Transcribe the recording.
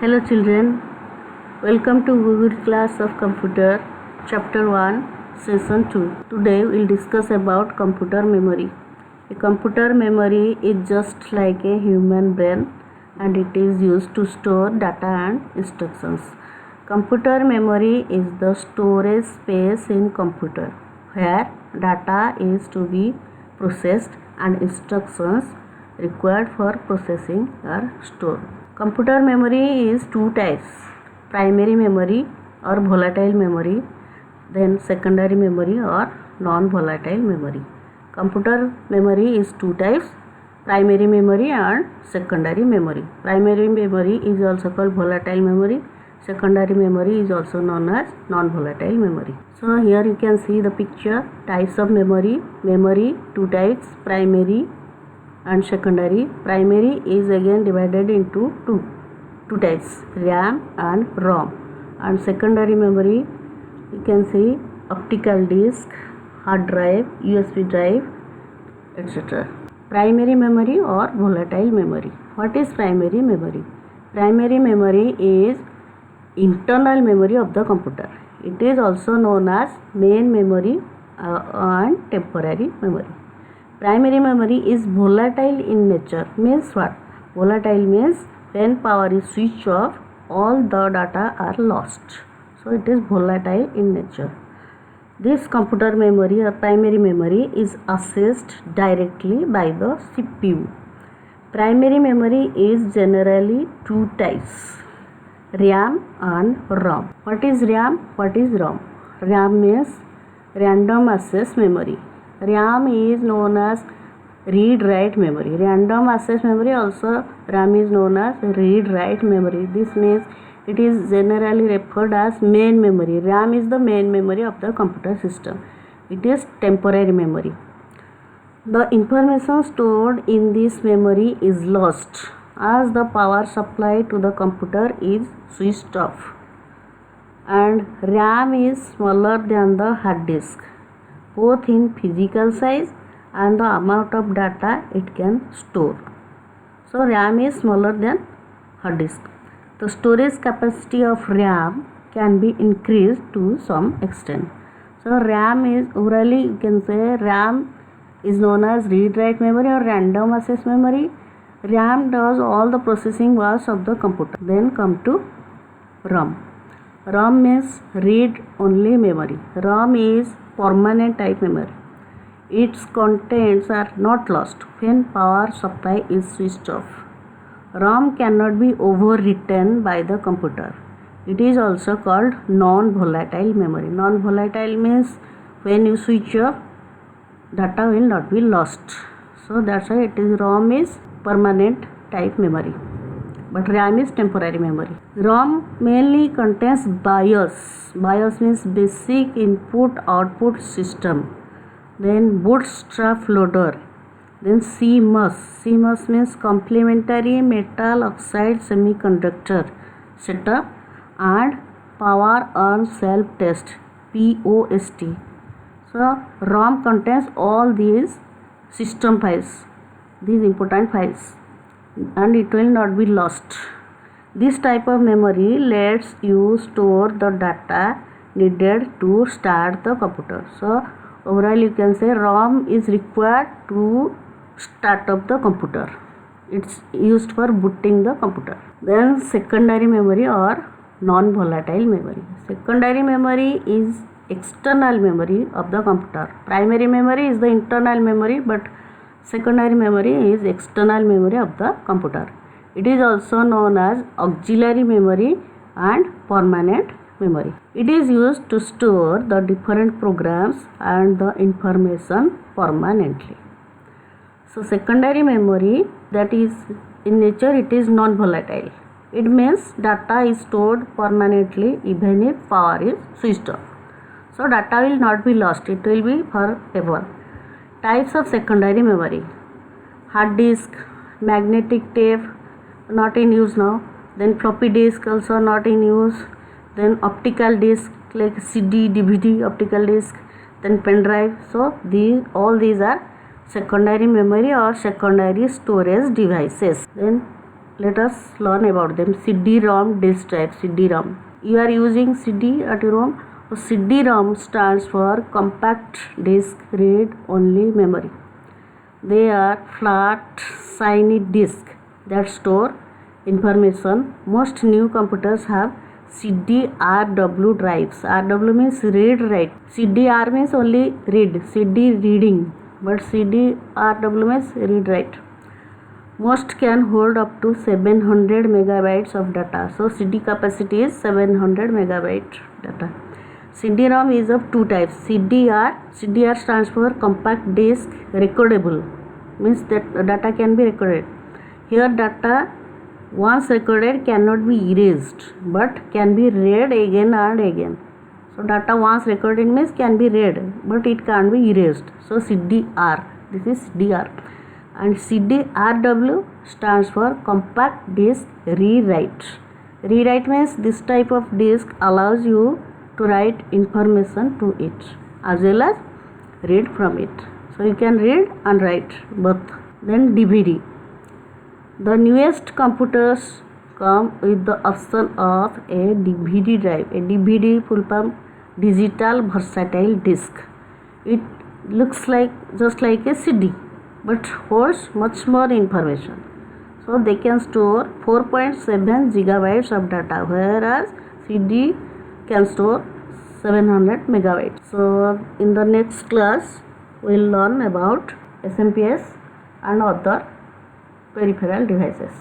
Hello children, welcome to Google class of computer chapter 1 session 2. Today we'll discuss about computer memory. A computer memory is just like a human brain and it is used to store data and instructions. Computer memory is the storage space in computer where data is to be processed and instructions required for processing are stored. Computer memory is two types: primary memory or volatile memory, then secondary memory or non-volatile memory. Computer memory is two types: primary memory and secondary memory. Primary memory is also called volatile memory. Secondary memory is also known as non-volatile memory. So here you can see the picture, types of memory. Memory two types, primary and secondary. Primary is again divided into two types, RAM and ROM. And secondary memory, you can see optical disk, hard drive, USB drive, etc. Primary memory or volatile memory. What is primary memory? Primary memory is internal memory of the computer. It is also known as main memory and temporary memory. Primary memory is volatile in nature. Means what? Volatile means when power is switched off, all the data are lost. So it is volatile in nature. This computer memory or primary memory is accessed directly by the CPU. Primary memory is generally two types, RAM and ROM. What is RAM? What is ROM? RAM means random access memory. RAM is known as read-write memory. Random access memory also RAM is known as read-write memory. This means it is generally referred as main memory. RAM is the main memory of the computer system. It is temporary memory. The information stored in this memory is lost as the power supply to the computer is switched off. And RAM is smaller than the hard disk, both in physical size and the amount of data it can store. So RAM is smaller than hard disk. The storage capacity of RAM can be increased to some extent. So RAM is orally, you can say RAM is known as read-write memory or random access memory. RAM does all the processing works of the computer. Then come to ROM. ROM means read-only memory. ROM is permanent type memory. Its contents are not lost when power supply is switched off. ROM cannot be overwritten by the computer. It is also called non-volatile memory. Non-volatile means when you switch off, data will not be lost. So that's why it is ROM is permanent type memory, but RAM is temporary memory. ROM mainly contains BIOS. BIOS means basic input output system. Then bootstrap loader. Then CMOS. CMOS means complementary metal oxide semiconductor setup and power on self test, POST. So ROM contains all these system files, these important files, and it will not be lost. This type of memory lets you store the data needed to start the computer. So overall you can say ROM is required to start up the computer. It's used for booting the computer. Then secondary memory or non-volatile memory. Secondary memory is external memory of the computer. Primary memory is the internal memory, but secondary memory is external memory of the computer. It is also known as auxiliary memory and permanent memory. It is used to store the different programs and the information permanently. So secondary memory, that is in nature it is non-volatile. It means data is stored permanently even if power is switched off. So data will not be lost, it will be forever. Types of secondary memory: hard disk, magnetic tape, not in use now. Then floppy disk, also not in use. Then optical disk like CD, DVD, optical disk. Then pen drive. So all these are secondary memory or secondary storage devices. Then let us learn about them. CD-ROM disk type. CD-ROM. You are using CD at your home. So CD-ROM stands for compact disk read only memory. They are flat, shiny disks that store information. Most new computers have CD-RW drives. RW means read write. CD-R means only read, CD reading, but CD-RW means read write. Most can hold up to 700 megabytes of data. So CD capacity is 700 megabyte data. CD-ROM is of two types. CDR. CDR stands for compact disk recordable, means that data can be recorded. Here data once recorded cannot be erased but can be read again and again. So data once recorded means can be read but it can't be erased. So CDR. This is CDR. And CD-RW stands for compact disk rewrite. Rewrite means this type of disk allows you to write information to it as well as read from it. So you can read and write both. Then DVD. The newest computers come with the option of a DVD drive. A DVD full form digital versatile disk. It looks like just like a CD but holds much more information. So they can store 4.7 gigabytes of data, whereas CD can store 700 megabytes. So in the next class we will learn about SMPS and other peripheral devices.